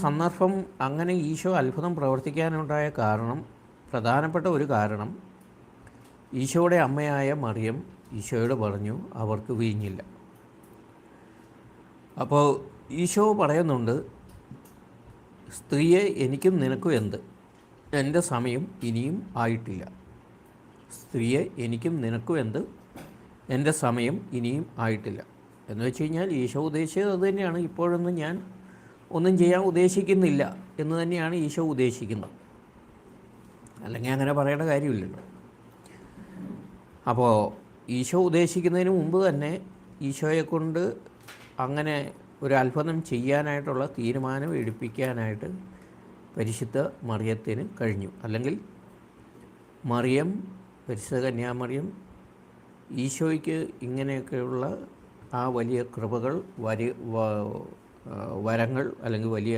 സന്ദർഭം അങ്ങനെ ഈശോ അത്ഭുതം പ്രവർത്തിക്കാനുണ്ടായ കാരണം, പ്രധാനപ്പെട്ട ഒരു കാരണം, ഈശോയുടെ അമ്മയായ മറിയം ഈശോയോട് പറഞ്ഞു അവർക്ക് വീഞ്ഞില്ല. അപ്പോൾ ഈശോ പറയുന്നുണ്ട്, സ്ത്രീയെ എനിക്കും നിനക്കും എന്ത്, എൻ്റെ സമയം ഇനിയും ആയിട്ടില്ല. സ്ത്രീയെ എനിക്കും നിനക്കും എന്ത്, എൻ്റെ സമയം ഇനിയും ആയിട്ടില്ല. എന്ന് വെച്ച് കഴിഞ്ഞാൽ ഈശോ ഉദ്ദേശിച്ചത് അത് തന്നെയാണ്. ഇപ്പോഴൊന്നും ഞാൻ ഒന്നും ചെയ്യാൻ ഉദ്ദേശിക്കുന്നില്ല എന്ന് തന്നെയാണ് ഈശോ ഉദ്ദേശിക്കുന്നത്. അല്ലെങ്കിൽ അങ്ങനെ പറയേണ്ട കാര്യമില്ലല്ലോ. അപ്പോൾ ഈശോ ഉദ്ദേശിക്കുന്നതിന് മുമ്പ് തന്നെ ഈശോയെക്കൊണ്ട് അങ്ങനെ ഒരു അത്ഭുതം ചെയ്യാനായിട്ടുള്ള തീരുമാനം എടുപ്പിക്കാനായിട്ട് പരിശുദ്ധ മറിയത്തിന് കഴിഞ്ഞു. അല്ലെങ്കിൽ മറിയം, പരിശുദ്ധ കന്യാമറിയം ഈശോയ്ക്ക് ഇങ്ങനെയൊക്കെയുള്ള ആ വലിയ കൃപകൾ, വരങ്ങൾ അല്ലെങ്കിൽ വലിയ